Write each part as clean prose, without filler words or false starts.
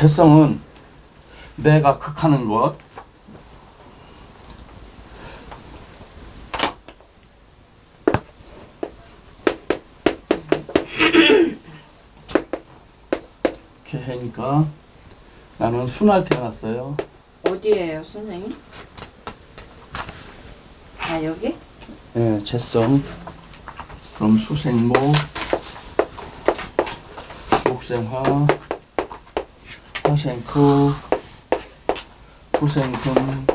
재성은 내가 극하는 것, 이렇게 해니까 나는 순할 태어났어요. 어디에요, 선생님? 아, 여기? 예, 재성. 그럼 수생목, 목생화, 화생토, 토생금,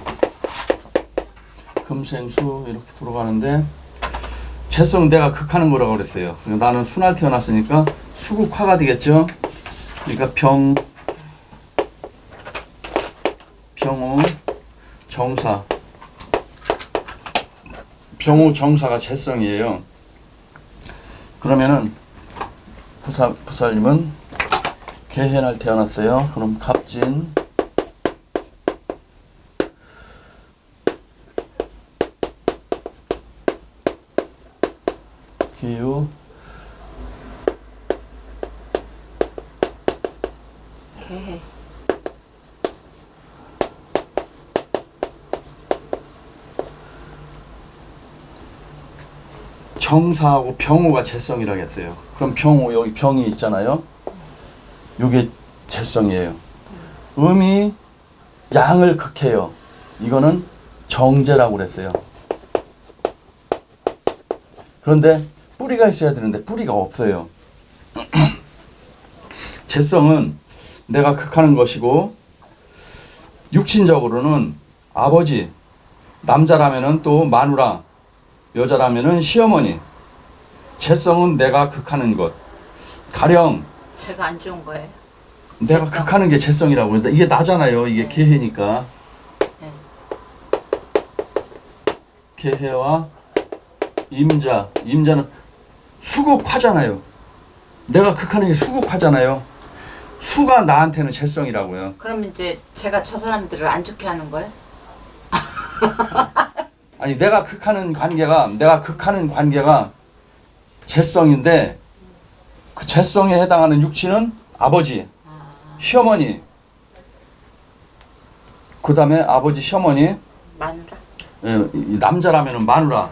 금생수 이렇게 돌아가는데 재성 내가 극하는 거라고 그랬어요. 그러니까 나는 순할 태어났으니까 수국화가 되겠죠. 그러니까 병우, 정사. 병우, 정사가 재성이에요. 그러면은 부살님은 개해날 태어났어요. 그럼 갑진, 기유, 개해. 정사하고 병우가 재성이라고 했어요. 그럼 병우, 여기 병이 있잖아요. 이게 재성이에요. 음이 양을 극해요. 이거는 정제라고 그랬어요. 그런데 뿌리가 있어야 되는데 뿌리가 없어요. 재성은 내가 극하는 것이고, 육신적으로는 아버지, 남자라면은 또 마누라, 여자라면은 시어머니. 재성은 내가 극하는 것. 가령 제가 안 좋은 거예요. 내가 재성. 극하는 게 재성이라고 그런다. 이게 나잖아요. 이게 네. 개해니까. 네. 개해와 임자. 임자는 수국화잖아요. 내가 극하는 게 수국화잖아요. 수가 나한테는 재성이라고요. 그럼 이제 제가 저 사람들을 안 좋게 하는 거예요? 아니 내가 극하는 관계가 재성인데 그 재성에 해당하는 육친은 아버지, 시어머니, 그 다음에 아버지, 시어머니, 마누라? 이 남자라면은 마누라,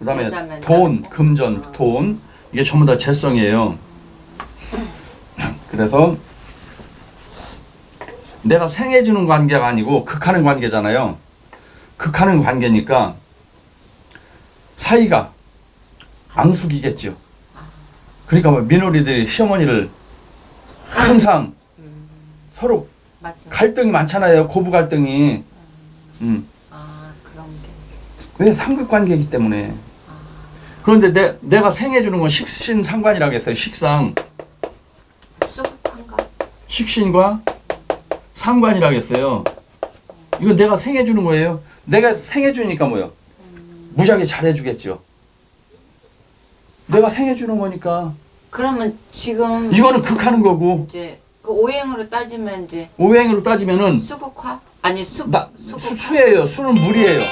그 다음에 여자면 돈, 남자. 금전, 돈, 이게 전부 다 재성이에요. 그래서 내가 생해주는 관계가 아니고 극하는 관계잖아요. 극하는 관계니까 사이가 앙숙이겠죠. 그러니까 뭐 며느리들이 시어머니를 항상 서로 맞아요. 갈등이 많잖아요. 고부 갈등이. 아, 그런 게. 왜 삼극관계이기 때문에. 그런데 내가 생해주는 건 식신상관이라고 했어요. 식상. 수국한가? 식신과 상관이라고 했어요. 이건 내가 생해주는 거예요. 내가 생해주니까 뭐요? 무지하게 잘해주겠죠. 내가 생해주는 거니까. 그러면 지금 이거는 극하는 거고, 이제 그 오행으로 따지면 이제 오행으로 따지면은 수국화? 아니 수국화? 수예요. 수는 물이에요.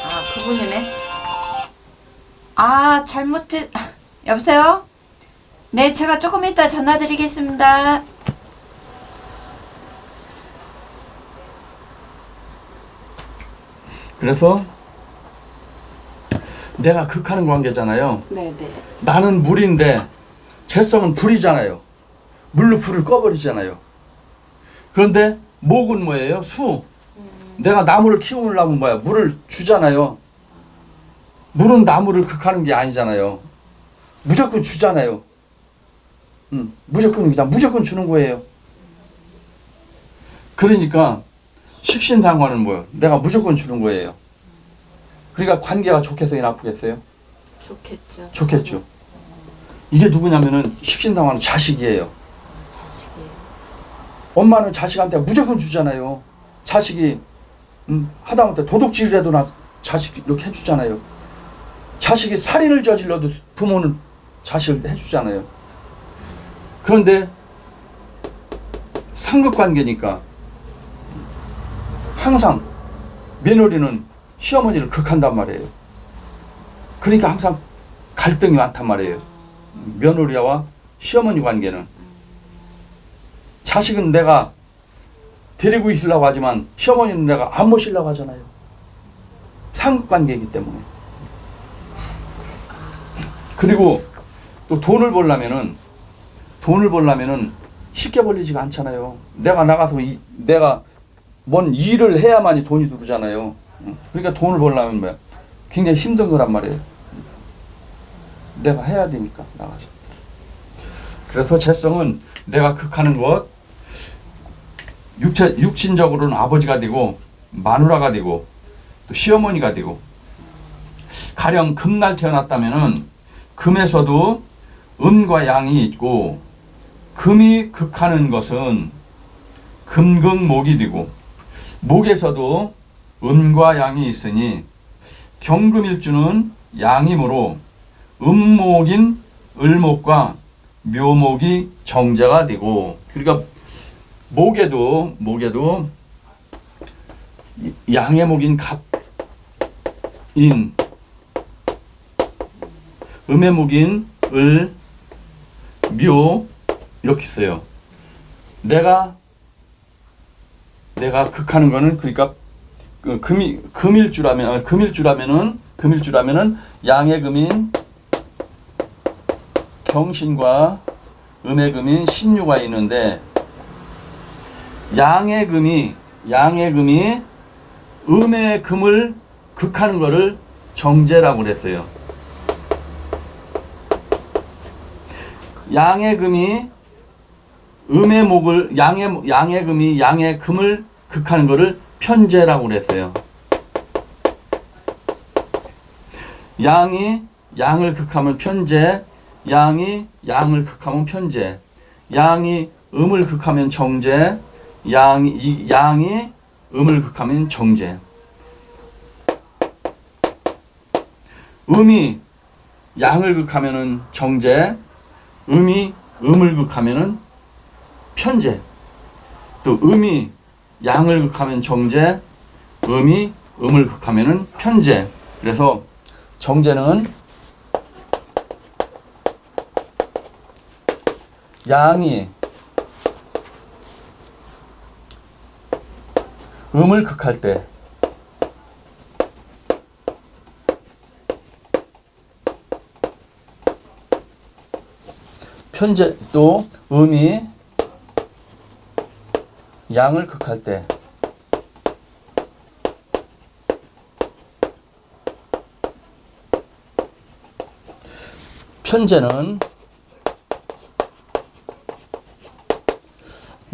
아, 그분이네. 아, 잘못해. 여보세요? 네, 제가 조금 이따 전화 드리겠습니다. 그래서 내가 극하는 관계잖아요. 네네. 나는 물인데 재성은 불이잖아요. 물로 불을 꺼버리잖아요. 그런데 목은 뭐예요? 수. 내가 나무를 키우려면 뭐야? 물을 주잖아요. 물은 나무를 극하는 게 아니잖아요. 무조건 주잖아요. 무조건 주는 거예요. 그러니까 식신상관은 뭐예요? 내가 무조건 주는 거예요. 그러니까 관계가 좋겠어요, 나쁘겠어요? 좋겠죠. 좋겠죠. 이게 누구냐면은 식신상관은 자식이에요. 자식이에요. 엄마는 자식한테 무조건 주잖아요. 자식이 하다못해 도둑질이라도 나 자식 이렇게 해주잖아요. 자식이 살인을 저질러도 부모는 자식을 해주잖아요. 그런데 상극관계니까 항상 며느리는 시어머니를 극한단 말이에요. 그러니까 항상 갈등이 많단 말이에요. 며느리와 시어머니 관계는. 자식은 내가 데리고 있으려고 하지만 시어머니는 내가 안 모시려고 하잖아요. 상급관계이기 때문에. 그리고 또 돈을 벌려면은 쉽게 벌리지가 않잖아요. 내가 나가서 내가 뭔 일을 해야만이 돈이 들어오잖아요. 그러니까 돈을 벌려면 뭐야? 굉장히 힘든 거란 말이에요. 내가 해야 되니까 나가서. 그래서 재성은 내가 극하는 것, 육신적으로는 아버지가 되고 마누라가 되고 또 시어머니가 되고, 가령 금날 태어났다면은 금에서도 음과 양이 있고, 금이 극하는 것은 금극목이 되고, 목에서도 음과 양이 있으니 경금일주는 양이므로 음목인 을목과 묘목이 정제가 되고, 그러니까 목에도 양의 목인 갑인, 음의 목인 을, 묘 이렇게 있어요. 내가 극하는 거는, 그러니까 금일주라면은 양의 금인 경신과 음의 금인 신유가 있는데, 양의 금이 음의 금을 극하는 거를 정제라고 그랬어요. 양의 금이 음의 목을, 양의 금이 양의 금을 극하는 거를 편제라고 그랬어요. 양이 양을 극하면 편제, 양이 양을 극하면 편제, 양이 음을 극하면 정제, 양이 음을 극하면 정제. 음이 양을 극하면은 정제, 음이 음을 극하면은 편제. 또 음이 양을 극하면 정제, 음이 음을 극하면은 편제. 그래서 정제는 양이 음을 극할 때, 편제, 또 음이 양을 극할 때, 편제는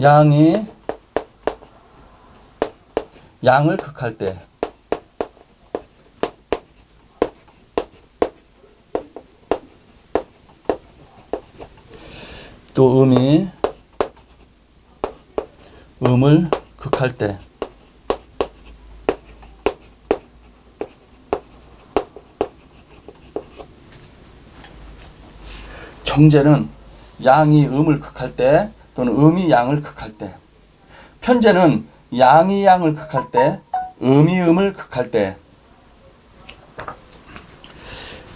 양이 양을 극할 때, 또 음이 음을 극할 때, 정제는 양이 음을 극할 때 또는 음이 양을 극할 때, 편제는 양이 양을 극할 때, 음이 음을 극할 때.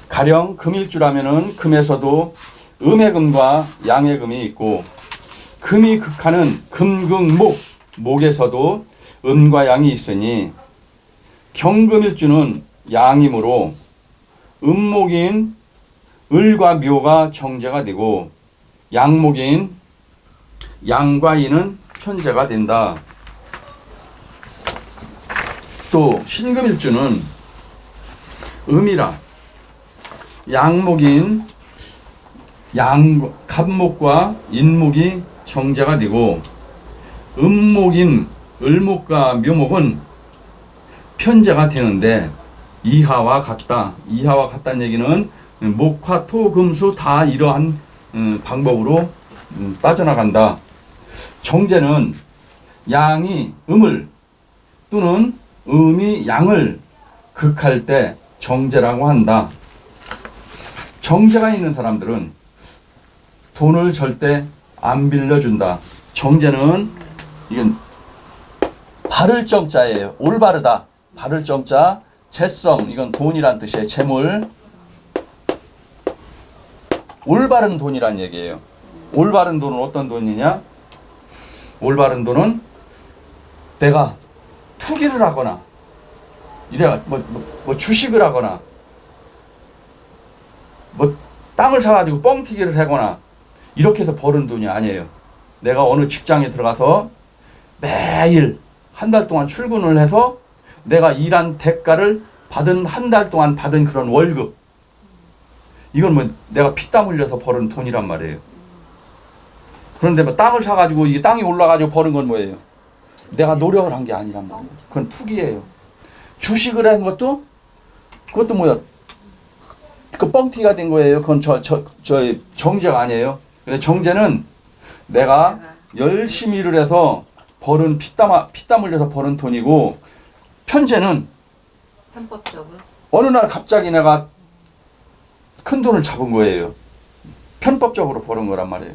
가령 금일주라면은 금에서도 음의 금과 양의 금이 있고, 금이 극하는 금극목, 목에서도 음과 양이 있으니 경금일주는 양이므로 음목인 을과 묘가 정제가 되고, 양목인 양과 인은 편제가 된다. 또 신금일주는 음이라 양목인 갑목과 인목이 정제가 되고, 음목인 을목과 묘목은 편제가 되는데 이하와 같다. 이하와 같다는 얘기는 목화 토 금수 다 이러한 방법으로 빠져나간다. 정제는 양이 음을 또는 음이 양을 극할 때 정제라고 한다. 정제가 있는 사람들은 돈을 절대 안 빌려준다. 정제는 이건 바를 정자예요. 올바르다. 바를 정자. 재성, 이건 돈이란 뜻이에요. 재물. 올바른 돈이란 얘기예요. 올바른 돈은 어떤 돈이냐? 올바른 돈은 내가 투기를 하거나 이래가 뭐 주식을 하거나 뭐 땅을 사가지고 뻥튀기를 하거나 이렇게 해서 버는 돈이 아니에요. 내가 어느 직장에 들어가서 매일 한 달 동안 출근을 해서 내가 일한 대가를 받은 한 달 동안 받은 그런 월급. 이건 뭐 내가 피땀 흘려서 버는 돈이란 말이에요. 그런데 뭐 땅을 사가지고 이 땅이 올라가지고 버는 건 뭐예요? 내가 노력을 한 게 아니란 말이에요. 그건 투기예요. 주식을 한 것도 그것도 뭐야? 그 뻥튀기가 된 거예요. 그건 저의 정제가 아니에요. 그래서 정제는 내가 열심히 일을 해서 버는 피땀 흘려서 버는 돈이고, 편제는 편법적으로 어느 날 갑자기 내가 큰 돈을 잡은 거예요. 편법적으로 버는 거란 말이에요.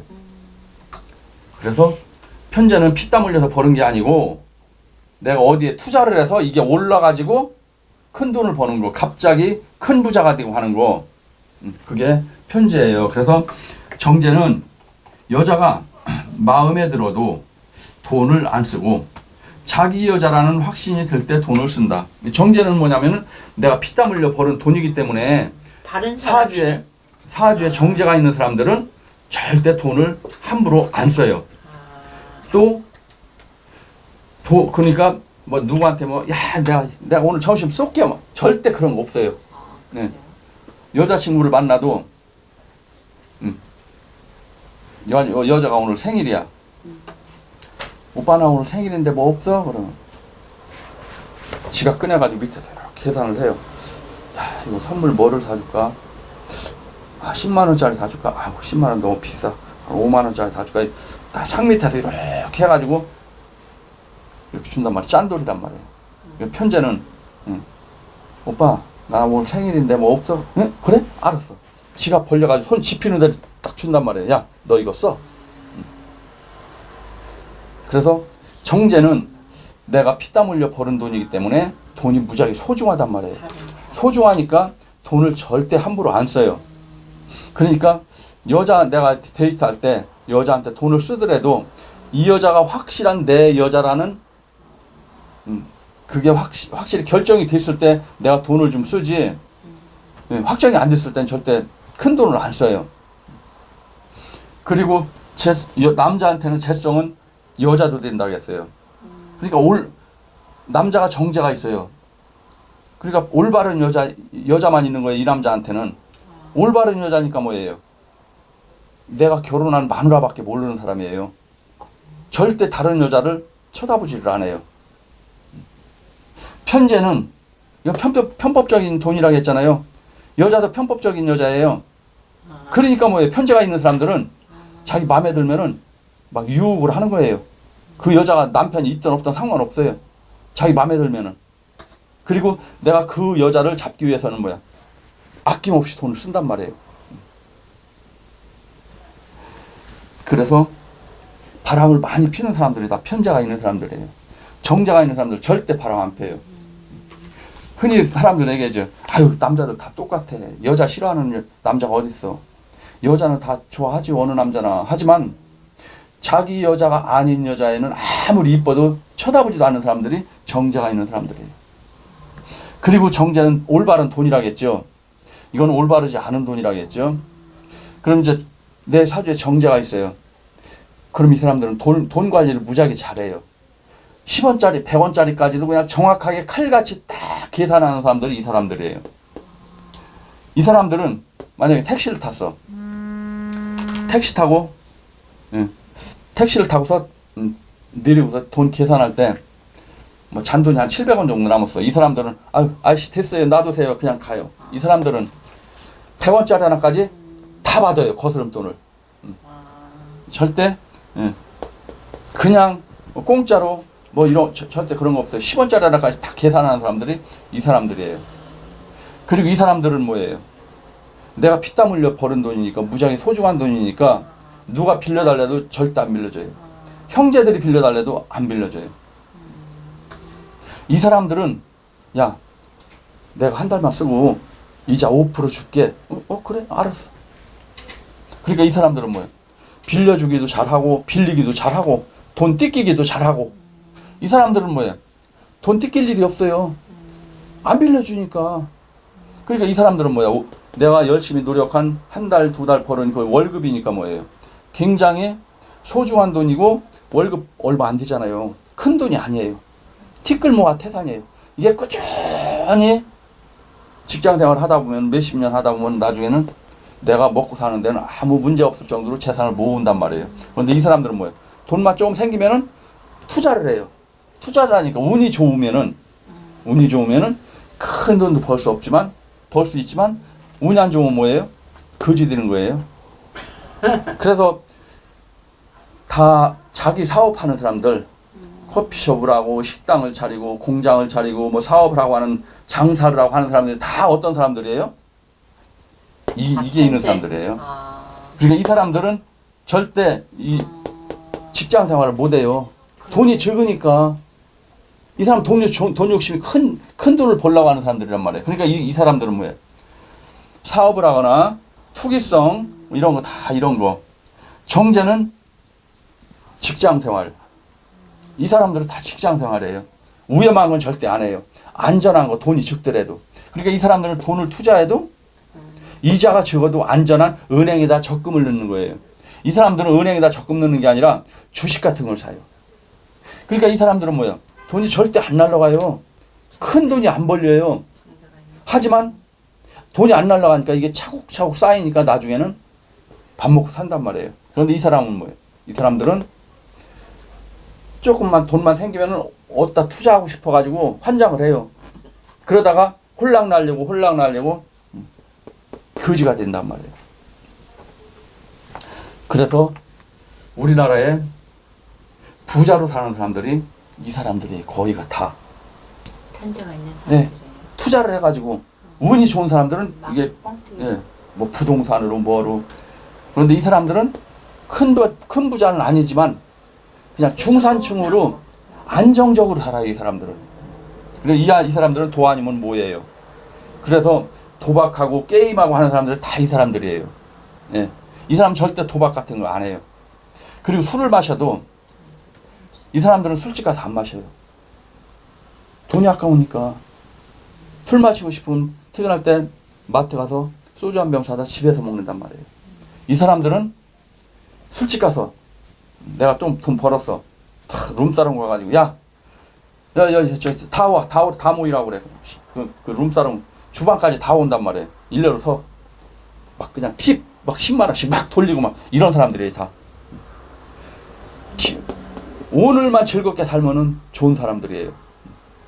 그래서 편제는 피땀 흘려서 버는 게 아니고 내가 어디에 투자를 해서 이게 올라가지고 큰 돈을 버는 거, 갑자기 큰 부자가 되고 하는 거, 그게 편제예요. 그래서 정제는 여자가 마음에 들어도 돈을 안 쓰고 자기 여자라는 확신이 들 때 돈을 쓴다. 정제는 뭐냐면은 내가 피땀 흘려 버는 돈이기 때문에 다른 사주에 정제가 있는 사람들은 절대 돈을 함부로 안 써요. 그러니까 뭐 누구한테 뭐 야 내가 오늘 점심 쏠게 뭐 절대 그런 거 없어요. 네. 여자친구를 만나도 여자가 오늘 생일이야. 오빠 나 오늘 생일인데 뭐 없어? 그러면 지가 꺼내가지고 밑에서 이렇게 계산을 해요. 야 이거 선물 뭐를 사줄까? 10만 원짜리 사줄까? 10만 원 너무 비싸. 5만 원짜리 사줄까? 다 상 밑에서 이렇게 해가지고 이렇게 준단 말이야. 짠돌이란 말이에요. 편제는 오빠 나 오늘 생일인데 뭐 없어? 응? 그래? 알았어. 지갑 벌려가지고 손 집히는 데를 딱 준단 말이에요. 야 너 이거 써. 그래서 정제는 내가 피땀 흘려 버는 돈이기 때문에 돈이 무지하게 소중하단 말이에요. 소중하니까 돈을 절대 함부로 안 써요. 그러니까 내가 데이트할 때 여자한테 돈을 쓰더라도 이 여자가 확실한 내 여자라는 그게 확실히 결정이 됐을 때 내가 돈을 좀 쓰지, 확정이 안 됐을 땐 절대 큰 돈을 안 써요. 그리고 남자한테는 재성은 여자도 된다고 했어요. 그러니까 남자가 정제가 있어요. 그러니까 올바른 여자만 있는 거예요. 이 남자한테는. 올바른 여자니까 뭐예요? 내가 결혼한 마누라밖에 모르는 사람이에요. 절대 다른 여자를 쳐다보지를 않아요. 편제는 이거 편법적인 돈이라고 했잖아요. 여자도 편법적인 여자예요. 그러니까 뭐예요? 편제가 있는 사람들은 자기 마음에 들면은 막 유혹을 하는 거예요. 그 여자가 남편이 있든 없든 상관없어요. 자기 마음에 들면은. 그리고 내가 그 여자를 잡기 위해서는 뭐야? 아낌없이 돈을 쓴단 말이에요. 그래서 바람을 많이 피는 사람들이 다 편제가 있는 사람들이에요. 정제가 있는 사람들 절대 바람 안 펴요. 흔히 사람들 얘기하죠. 아유 남자들 다 똑같아. 여자 싫어하는 남자가 어디 있어. 여자는 다 좋아하지 어느 남자나. 하지만 자기 여자가 아닌 여자애는 아무리 이뻐도 쳐다보지도 않는 사람들이 정제가 있는 사람들이에요. 그리고 정제는 올바른 돈이라겠죠. 이건 올바르지 않은 돈이라겠죠. 그럼 이제 내 사주에 정제가 있어요. 그럼 이 사람들은 돈 관리를 무지하게 잘해요. 10원짜리, 100원짜리까지도 그냥 정확하게 칼같이 딱 계산하는 사람들이 이 사람들이에요. 이 사람들은 만약에 택시를 탔어. 택시를 타고서 내리고서 돈 계산할 때 뭐 잔돈이 한 700원 정도 남았어. 이 사람들은 아저씨 됐어요. 놔두세요. 그냥 가요. 이 사람들은 100원짜리 하나까지 다 받아요. 거스름돈을. 절대 그냥 공짜로 뭐 이런 절대 그런 거 없어요. 10원짜리 하나까지 다 계산하는 사람들이 이 사람들이에요. 그리고 이 사람들은 뭐예요? 내가 피땀 흘려 버는 돈이니까 무지하게 소중한 돈이니까 누가 빌려달래도 절대 안 빌려줘요. 형제들이 빌려달래도 안 빌려줘요. 이 사람들은 야 내가 한 달만 쓰고 이자 5% 줄게. 그래 알았어. 그러니까 이 사람들은 뭐예요? 빌려주기도 잘하고 빌리기도 잘하고 돈 뜯기기도 잘하고. 이 사람들은 뭐예요? 돈 뜯길 일이 없어요. 안 빌려주니까. 그러니까 이 사람들은 뭐야? 내가 열심히 노력한 한 달, 두 달 벌은 그 월급이니까 뭐예요? 굉장히 소중한 돈이고 월급 얼마 안 되잖아요. 큰 돈이 아니에요. 티끌모아 태산이에요. 이게 꾸준히 직장 생활을 하다 보면 몇십 년 하다 보면 나중에는 내가 먹고 사는 데는 아무 문제 없을 정도로 재산을 모은단 말이에요. 그런데 이 사람들은 뭐예요? 돈만 조금 생기면은 투자를 해요. 투자를 하니까 운이 좋으면은 큰 돈도 벌 수 없지만 벌 수 있지만 운이 안 좋으면 뭐예요? 거지 되는 거예요. 그래서 다 자기 사업하는 사람들 커피숍을 하고 식당을 차리고 공장을 차리고 뭐 사업을 하고 하는 장사를 하고 하는 사람들이 다 어떤 사람들이에요? 이게 있는 사람들이에요. 그러니까 이 사람들은 절대 이 직장 생활을 못 해요. 돈이 적으니까. 이 사람 돈 욕심이 큰 돈을 벌려고 하는 사람들이란 말이에요. 그러니까 이 사람들은 뭐예요? 사업을 하거나 투기성 이런 거 다 이런 거. 정제는 직장 생활. 이 사람들은 다 직장 생활이에요. 위험한 건 절대 안 해요. 안전한 거 돈이 적더라도. 그러니까 이 사람들은 돈을 투자해도 이자가 적어도 안전한 은행에다 적금을 넣는 거예요. 이 사람들은 은행에다 적금 넣는 게 아니라 주식 같은 걸 사요. 그러니까 이 사람들은 뭐예요? 돈이 절대 안 날라가요. 큰 돈이 안 벌려요. 하지만 돈이 안 날라가니까 이게 차곡차곡 쌓이니까 나중에는 밥 먹고 산단 말이에요. 그런데 이 사람은 뭐예요? 이 사람들은 조금만 돈만 생기면은 어디다 투자하고 싶어가지고 환장을 해요. 그러다가 홀랑 날려고 거지가 된단 말이에요. 그래서 우리나라에 부자로 사는 사람들이 이 사람들이 거의가 다 편제가 있는 사람들이에요. 투자를 해가지고 운이 좋은 사람들은 이게 뭐 부동산으로 뭐로. 그런데 이 사람들은 큰 부자는 아니지만 그냥 중산층으로 안정적으로 살아요. 이 사람들은. 그래서 이 사람들은 도 아니면 뭐예요. 그래서 도박하고 게임하고 하는 사람들 다 이 사람들이에요. 예. 이 사람 절대 도박 같은 거 안 해요. 그리고 술을 마셔도 이 사람들은 술집 가서 안 마셔요. 돈이 아까우니까. 술 마시고 싶으면 퇴근할 때 마트 가서 소주 한 병 사다 집에서 먹는단 말이에요. 이 사람들은 술집 가서 내가 좀 돈 벌었어. 룸사롱 가가지고 다 모이라고 그래. 그 룸사롱 주방까지 다 온단 말이에요. 일렬로 서 막 그냥 팁 막 10만 원씩 막 돌리고 막 이런 사람들이 다. 오늘만 즐겁게 살면은 좋은 사람들이에요.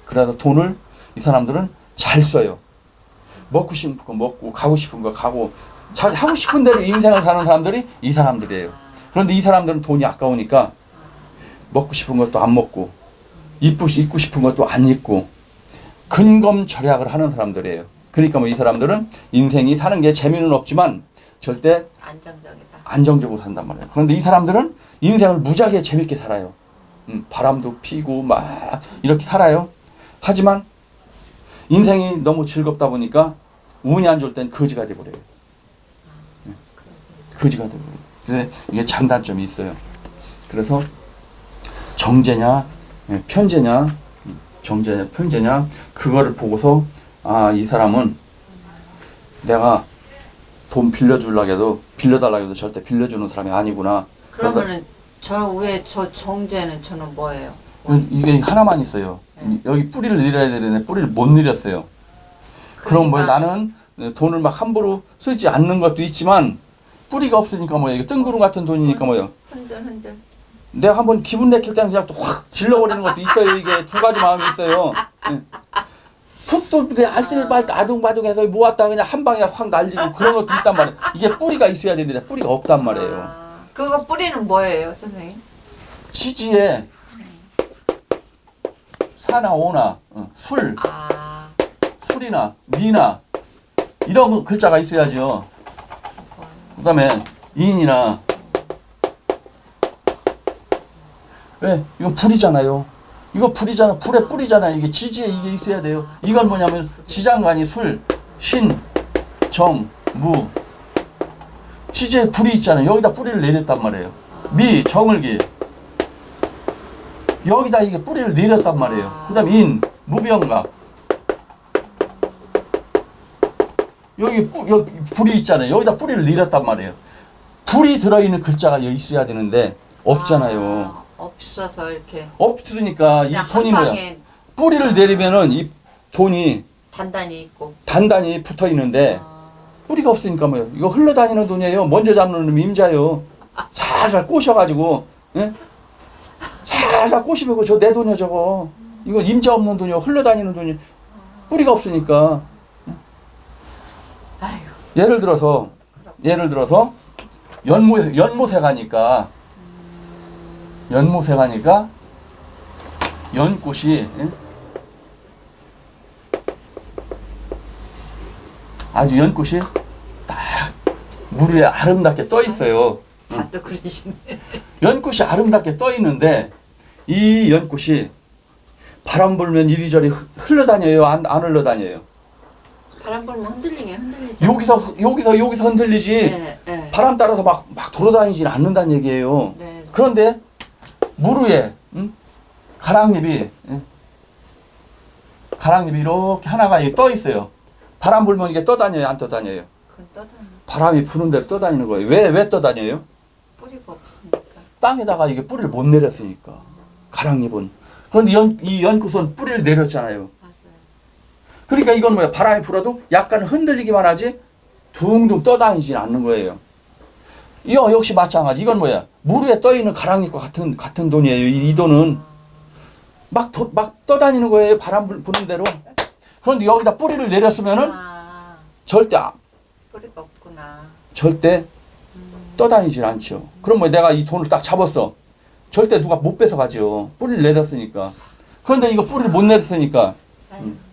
그래서 돈을 이 사람들은 잘 써요. 먹고 싶은 거 먹고 가고 싶은 거 가고 하고 싶은 대로 인생을 사는 사람들이 이 사람들이에요. 그런데 이 사람들은 돈이 아까우니까 먹고 싶은 것도 안 먹고 입고 싶은 것도 안 입고 근검절약을 하는 사람들이에요. 그러니까 뭐 이 사람들은 인생이 사는 게 재미는 없지만 절대 안정적이다. 안정적으로 산단 말이에요. 그런데 이 사람들은 인생을 무지하게 재밌게 살아요. 바람도 피고 막 이렇게 살아요. 하지만 인생이 너무 즐겁다 보니까 운이 안 좋을 땐 거지가 돼버려요. 거지가 돼버려요. 그래서 이게 장단점이 있어요. 그래서 정제냐 편제냐 정제냐 편제냐 그거를 보고서 이 사람은 내가 돈 빌려달라고 해도 절대 빌려주는 사람이 아니구나. 그러면은 저 위에 저 정제는 저는 뭐예요? 이게 하나만 있어요. 여기 뿌리를 내려야 되는데 뿌리를 못 내렸어요. 그럼 뭐 나는 돈을 막 함부로 쓰지 않는 것도 있지만 뿌리가 없으니까 뭐예요. 이게 뜬구름 같은 돈이니까 뭐예요. 흔들. 내가 한번 기분 내킬 때는 그냥 또 확 질러버리는 것도 있어요. 이게 두 가지 마음이 있어요. 툭툭 그냥 알뜰발뜰 아둥바둥해서 모았다 그냥 한 방에 확 날리고 그런 것도 있단 말이에요. 이게 뿌리가 있어야 되는데 뿌리가 없단 말이에요. 그거 뿌리는 뭐예요, 선생님? 지지에 사나 오나 술, 술이나 미나 이런 글자가 있어야죠. 그다음에 인이나 왜 이건 불이잖아요. 이거 불이잖아. 불에 뿌리잖아. 이게 지지에 이게 있어야 돼요. 이건 뭐냐면 지장간이 술, 신, 정, 무, 지지에 불이 있잖아요. 여기다 뿌리를 내렸단 말이에요. 미, 정을기. 여기다 이게 뿌리를 내렸단 말이에요. 그 다음에 인, 무병각. 여기 불이 있잖아요. 여기다 뿌리를 내렸단 말이에요. 불이 들어있는 글자가 여기 있어야 되는데 없잖아요. 없어서 이렇게 없으니까 이 그냥 돈이 한 뭐야? 방에 뿌리를 내리면은 이 돈이 단단히 있고. 단단히 붙어 있는데 아, 뿌리가 없으니까 뭐예요? 이거 흘러다니는 돈이에요. 먼저 잡는 놈이 임자요. 살살 꼬셔가지고, 예? 살살 꼬시면 저 내 돈이야 저거. 이거 임자 없는 돈이요. 흘러다니는 돈이 뿌리가 없으니까. 아이고. 예를 들어서 연못에 가니까 연꽃이, 예? 아주 연꽃이 딱 물 위에 아름답게 떠 있어요. 잘또 그리시네. 연꽃이 아름답게 떠 있는데 이 연꽃이 바람 불면 이리저리 흘러다녀요? 안 흘러다녀요? 바람 불면 흔들리죠. 여기서 흔들리지. 네, 네. 바람 따라서 막 돌아다니진 않는다는 얘기예요. 네. 그런데 물 위에, 응? 가랑잎이, 응? 가랑잎이 이렇게 하나가 떠 있어요. 바람 불면 이게 떠다녀요? 안 떠다녀요? 그건 떠다니. 바람이 부는 대로 떠다니는 거예요. 왜 떠다녀요? 뿌리가 없으니까. 땅에다가 이게 뿌리를 못 내렸으니까. 가랑잎은. 그런데 이 연꽃은 뿌리를 내렸잖아요. 맞아요. 그러니까 이건 뭐야? 바람이 불어도 약간 흔들리기만 하지 둥둥 떠다니진 않는 거예요. 이거 역시 마찬가지. 이건 뭐야? 물 위에 떠 있는 가랑잎과 같은 돈이에요. 이 돈은 막 떠다니는 거예요. 바람 부는 대로. 그런데 여기다 뿌리를 내렸으면은 절대 뿌리가 없구나. 떠다니질 않죠. 그럼 뭐 내가 이 돈을 딱 잡았어. 절대 누가 못 뺏어 가죠. 뿌리를 내렸으니까. 그런데 이거 뿌리를 못 내렸으니까.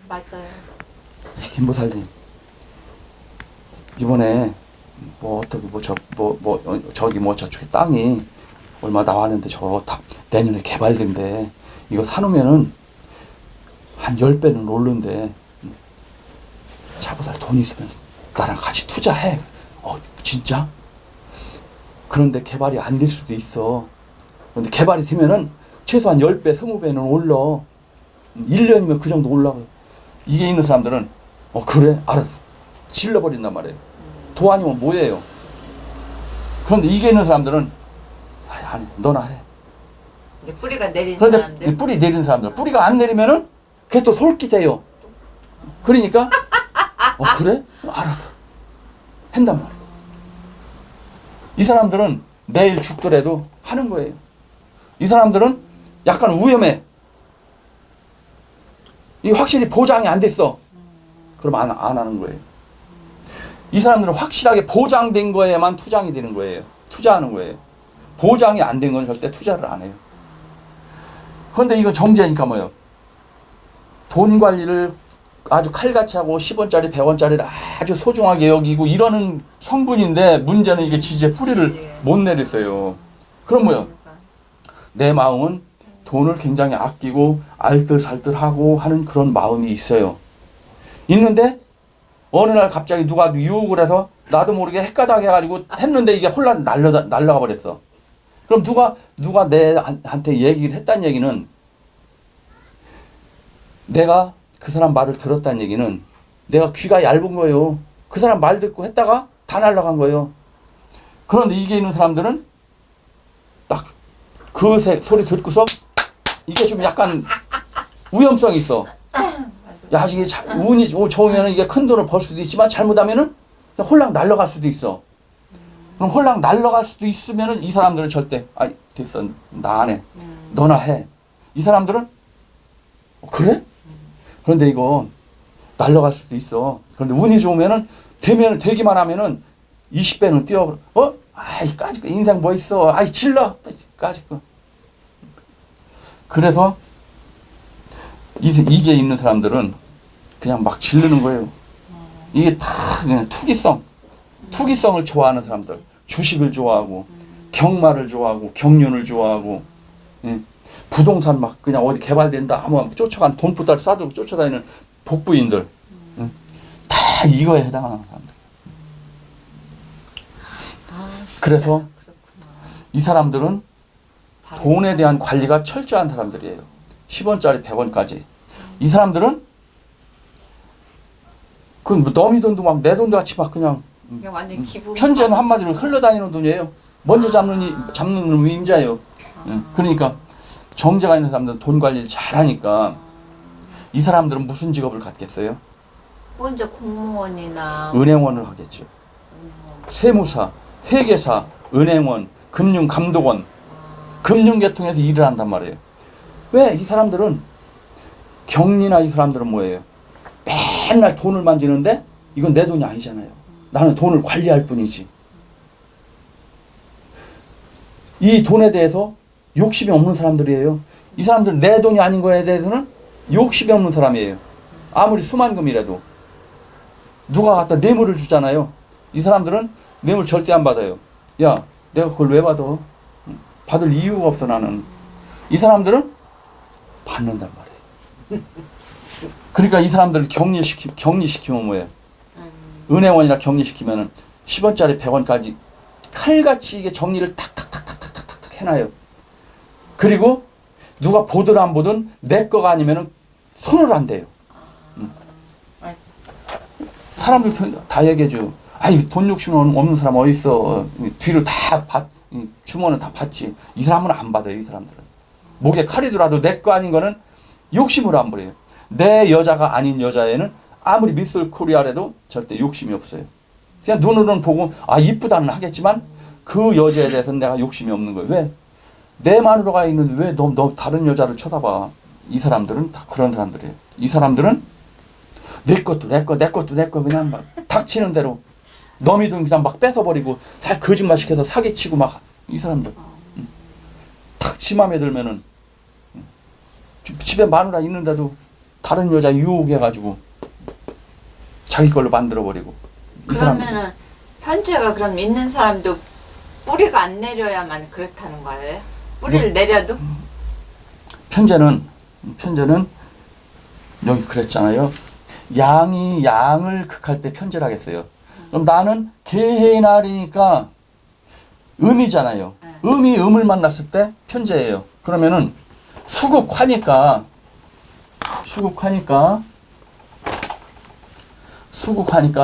맞아요. 김보살님 이번에 저쪽에 땅이 얼마 나왔는데 내년에 개발된대. 이거 사놓으면은 한 10배는 오른대. 자보살 돈 있으면 나랑 같이 투자해. 진짜? 그런데 개발이 안 될 수도 있어. 그런데 개발이 되면은 최소한 10배, 20배는 올라. 1년이면 그 정도 올라가요. 이게 있는 사람들은 그래? 알았어. 질러버린단 말이에요. 도 아니면 뭐예요? 그런데 이게 있는 사람들은 아니 너나 해. 이제 뿌리가 내린 그런데 사람들. 뿌리 내리는 사람들 뿌리가 안 내리면은 그게 또 솔깃해요. 그러니까 그래? 알았어. 한단 말이에요. 이 사람들은 내일 죽더라도 하는 거예요. 이 사람들은 약간 위험해. 이 확실히 보장이 안 됐어. 그럼 안 하는 거예요. 이 사람들은 확실하게 보장된 거에만 투자이 되는 거예요. 투자하는 거예요. 보장이 안 된 건 절대 투자를 안 해요. 그런데 이거 정제니까 뭐예요? 돈 관리를 아주 칼같이 하고 10원짜리, 100원짜리를 아주 소중하게 여기고 이러는 성분인데 문제는 이게 지지에 뿌리를 못 내렸어요. 그럼 뭐예요? 내 마음은 돈을 굉장히 아끼고 알뜰살뜰하고 하는 그런 마음이 있어요. 있는데 어느 날 갑자기 누가 유혹을 해서 나도 모르게 헷가닥 해가지고 했는데 이게 홀라 날라가 버렸어. 그럼 누가 내한테 얘기를 했다는 얘기는 내가 그 사람 말을 들었다는 얘기는 내가 귀가 얇은 거예요. 그 사람 말 듣고 했다가 다 날라간 거예요. 그런데 이게 있는 사람들은 딱 그 소리 듣고서 이게 좀 약간 위험성이 있어. 야, 이게 운이 좋으면 이게 큰 돈을 벌 수도 있지만 잘못하면은 홀랑 날아갈 수도 있어. 그럼 홀랑 날아갈 수도 있으면은 이 사람들은 절대 됐어. 나 안 해. 너나 해. 이 사람들은 그래? 그런데 이거 날아갈 수도 있어. 그런데 운이 좋으면은 되기만 하면은 20배는 뛰어. 까짓 거 인생 뭐 있어. 질러. 까짓 거. 그래서 이게 있는 사람들은 그냥 막 지르는 거예요. 이게 다 그냥 투기성을 좋아하는 사람들. 주식을 좋아하고 경마를 좋아하고 경륜을 좋아하고 부동산 막 그냥 어디 개발된다 하면 쫓아가는 돈보따리 싸들고 쫓아다니는 복부인들. 다 이거에 해당하는 사람들. 그래서 그렇구나. 이 사람들은 바로 돈에 대한 관리가 철저한 사람들이에요. 10원짜리 100원까지. 이 사람들은 그 너미 돈도 막 내 돈도 같이 막 그냥 그냥 완전 기분. 편제는 한마디로 흘러다니는 돈이에요. 먼저 잡는 놈이 임자예요. 그러니까 정제가 있는 사람들은 돈 관리를 잘하니까 이 사람들은 무슨 직업을 갖겠어요? 먼저 공무원이나 은행원을 하겠죠. 세무사, 회계사, 은행원, 금융감독원, 금융계통에서 일을 한단 말이에요. 왜? 이 사람들은 경리나 이 사람들은 뭐예요? 맨날 돈을 만지는데 이건 내 돈이 아니잖아요. 나는 돈을 관리할 뿐이지. 이 돈에 대해서 욕심이 없는 사람들이에요. 이 사람들은 내 돈이 아닌 거에 대해서는 욕심이 없는 사람이에요. 아무리 수만금이라도. 누가 갖다 뇌물을 주잖아요. 이 사람들은 뇌물 절대 안 받아요. 야, 내가 그걸 왜 받아? 받을 이유가 없어 나는. 이 사람들은 받는단 말이에요. 그러니까 이 사람들을 격리시키면 뭐예요? 은행원이나 격리시키면은 10원짜리 100원까지 칼같이 이게 정리를 탁탁탁탁탁탁 해놔요. 그리고 누가 보든 안 보든 내 거가 아니면은 손을 안 대요. 사람들 다 얘기해줘요. 아이 돈 욕심 없는 사람 어디 있어? 뒤로 다 주머니 다 받지. 이 사람은 안 받아요. 이 사람들은 목에 칼이더라도 내 거 아닌 거는 욕심으로 안 버려요. 내 여자가 아닌 여자애는 아무리 미술 코리아라도 절대 욕심이 없어요. 그냥 눈으로는 보고 아 이쁘다는 하겠지만 그 여자에 대해서는 내가 욕심이 없는 거예요. 왜? 내 마누라가 있는데 왜 너 다른 여자를 쳐다봐? 이 사람들은 다 그런 사람들이에요. 이 사람들은 내 것도 내 거 그냥 막 닥치는 대로 너미 돈 그냥 막 뺏어버리고 거짓말 시켜서 사기치고 막 이 사람들 탁 지 맘에 들면은 집에 마누라 있는데도 다른 여자 유혹해가지고 자기 걸로 만들어버리고 이 사람들. 그러면은 편제가 그럼 있는 사람도 뿌리가 안 내려야만 그렇다는 거예요? 뿌리를 내려도? 편제는 여기 그랬잖아요. 양이 양을 극할 때 편제를 하겠어요. 그럼 나는 개해의 날이니까 음이잖아요. 음이 음을 만났을 때 편제예요. 그러면은 수국하니까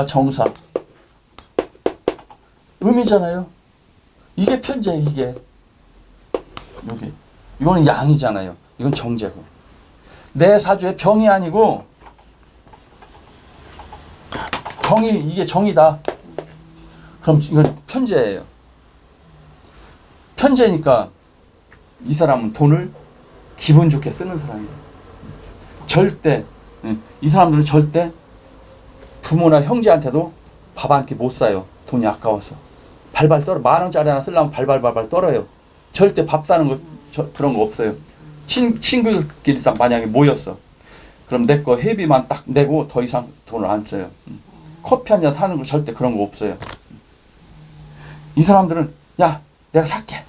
정사 음이잖아요. 이게 편제예요. 이게 여기 이거는 양이잖아요. 이건 정제고 내 사주에 병이 아니고 이게 정이다. 그럼 이건 편제예요. 편제니까 이 사람은 돈을 기분 좋게 쓰는 사람이에요. 절대 이 사람들은 절대 부모나 형제한테도 밥 한 끼 못 사요. 돈이 아까워서 발발 떨어. 10,000원짜리 하나 쓰려면 발발 떨어요. 절대 밥 사는 거 그런 거 없어요. 친구들끼리 만약에 모였어. 그럼 내 거 회비만 딱 내고 더 이상 돈을 안 써요. 커피 한 잔 사는 거 절대 그런 거 없어요. 이 사람들은 야 내가 살게.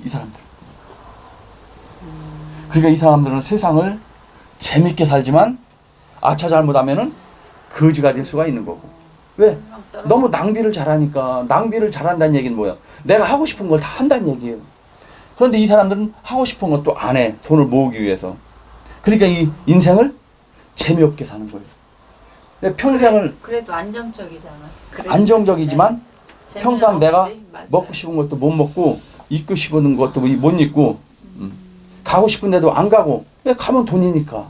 이 사람들. 그러니까 이 사람들은 세상을 재밌게 살지만 아차 잘못하면은 거지가 될 수가 있는 거고. 왜? 너무 낭비를 잘하니까. 낭비를 잘한다는 얘기는 뭐야? 내가 하고 싶은 걸 다 한다는 얘기예요. 그런데 이 사람들은 하고 싶은 것도 안 해. 돈을 모으기 위해서. 그러니까 이 인생을 재미없게 사는 거예요. 평생을 그래도 안정적이잖아. 그래도 안정적이지만 네. 평생 내가 맞아요. 먹고 싶은 것도 못 먹고 입고 싶은 것도 못 입고 가고 싶은 데도 안 가고 왜 가면 돈이니까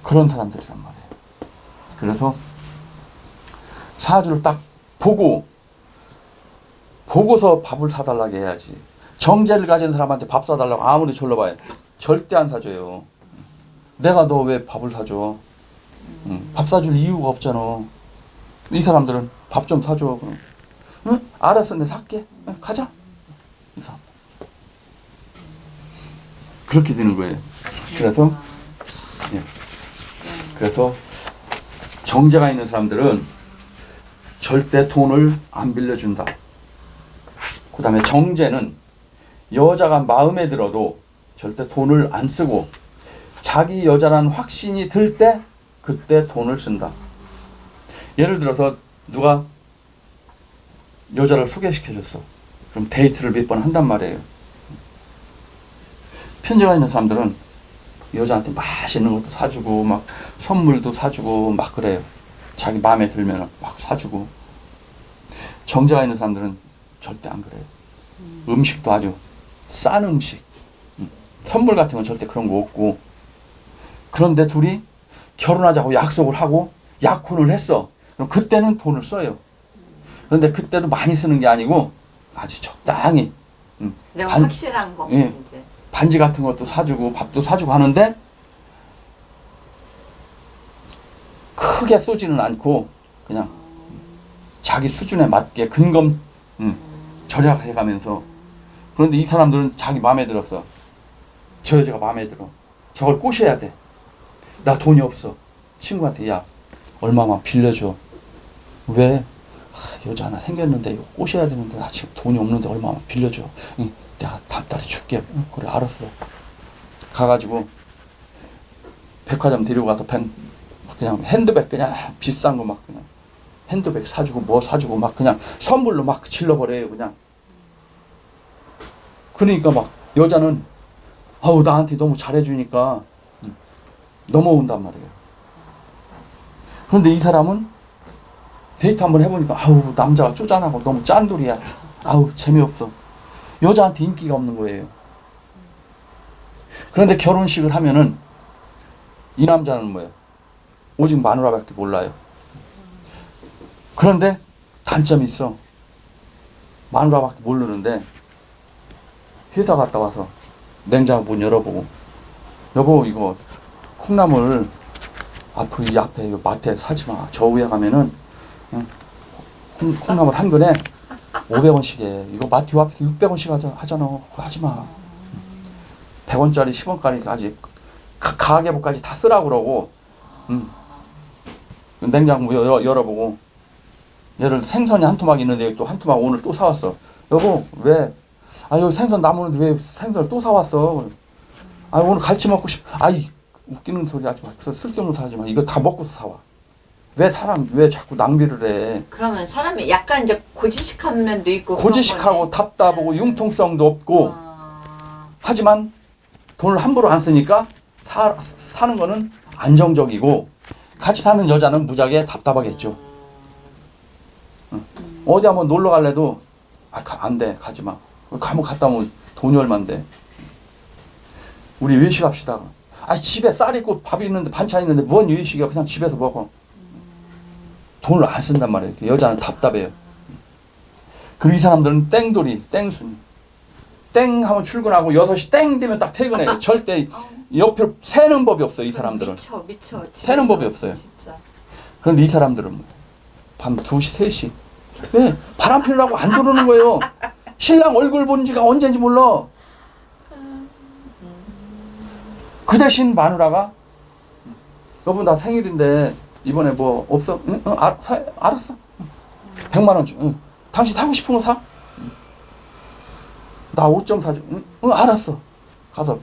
그런 사람들이란 말이에요. 그래서 사주를 딱 보고서 밥을 사달라고 해야지. 정제를 가진 사람한테 밥 사달라고 아무리 졸라봐요. 절대 안 사줘요. 내가 너 왜 밥을 사줘? 밥 사줄 이유가 없잖아. 이 사람들은 밥 좀 사줘. 응? 알았어, 내가 살게. 가자. 이 사람. 그렇게 되는 거예요. 그래서 정제가 있는 사람들은 절대 돈을 안 빌려준다. 그 다음에 정제는 여자가 마음에 들어도 절대 돈을 안 쓰고 자기 여자라는 확신이 들 때 그때 돈을 쓴다. 예를 들어서 누가 여자를 소개시켜줬어. 그럼 데이트를 몇 번 한단 말이에요. 편지가 있는 사람들은 여자한테 맛있는 것도 사주고 막 선물도 사주고 막 그래요. 자기 마음에 들면 막 사주고. 정자가 있는 사람들은 절대 안 그래요. 음식도 아주 싼 음식, 선물 같은 건 절대 그런 거 없고. 그런데 둘이 결혼하자고 약속을 하고 약혼을 했어. 그럼 그때는 돈을 써요. 그런데 그때도 많이 쓰는 게 아니고 아주 적당히 내가 반- 확실한 거 예. 이제. 반지 같은 것도 사주고 밥도 사주고 하는데 크게 쏘지는 않고 그냥 자기 수준에 맞게 근검 절약해가면서. 그런데 이 사람들은 자기 마음에 들었어. 저 여자가 마음에 들어. 저걸 꼬셔야 돼. 나 돈이 없어. 친구한테 야 얼마만 빌려줘. 왜? 여자 하나 생겼는데 이거 꼬셔야 되는데 나 지금 돈이 없는데 얼마만 빌려줘. 내가 다음 달에 줄게. 그래 알았어. 가가지고 백화점 데리고 가서 그냥 핸드백 그냥 비싼 거 막 그냥 핸드백 사주고 뭐 사주고 막 그냥 선물로 막 질러버려요 그냥. 그러니까 막 여자는 아우 나한테 너무 잘해주니까 넘어온단 말이에요. 그런데 이 사람은 데이트 한번 해보니까 아우 남자가 쪼잔하고 너무 짠돌이야. 아우 재미없어. 여자한테 인기가 없는 거예요. 그런데 결혼식을 하면은 이 남자는 뭐예요? 오직 마누라밖에 몰라요. 그런데 단점이 있어. 마누라밖에 모르는데 회사 갔다 와서 냉장고 문 열어보고 여보 이거 콩나물 앞으로 이 앞에 이 마트에 사지 마. 저 위에 가면은 콩나물 한 근에 500원씩 해. 이거 마트 앞에서 600원씩 하잖아. 그거 하지 마. 100원짜리 10원짜리까지 가계부까지 다 쓰라고 그러고 냉장고 열어보고 예를 들어 생선이 한 토막 있는데 또 한 토막 오늘 또 사왔어. 여보 왜? 아 여기 생선 남았는데 왜 생선을 또 사왔어? 아 오늘 갈치 먹고 아이 웃기는 소리 하지 마. 쓸데없는 소리 하지 마. 이거 다 먹고서 사와. 왜 자꾸 낭비를 해? 그러면 사람이 약간 이제 고지식한 면도 있고 고지식하고 답답하고 융통성도 없고 하지만 돈을 함부로 안 쓰니까 사는 거는 안정적이고 같이 사는 여자는 무지하게 답답하겠죠. 어디 한번 놀러 갈래도 안 돼. 가지 마. 가면 갔다 오면 돈이 얼만데. 우리 외식합시다. 집에 쌀 있고 밥이 있는데 반찬 있는데 뭔 외식이야. 그냥 집에서 먹어. 돈을 안 쓴단 말이에요. 여자는 답답해요. 그리고 이 사람들은 땡돌이, 땡순이. 땡 하면 출근하고 6시 땡 되면 딱 퇴근해요. 절대 옆으로 새는 법이 없어요. 이 사람들은. 미쳐. 새는 법이 없어요. 진짜. 그런데 이 사람들은 밤 2시, 3시. 왜? 바람 피우려고 안 들어오는 거예요. 신랑 얼굴 본 지가 언제인지 몰라. 그 대신 마누라가 여보 나 생일인데 이번에 뭐 없어? 응? 알았어. 100만 원 줘. 응. 당신 사고 싶은 거 사? 나 옷 좀 사줘. 응? 알았어. 가서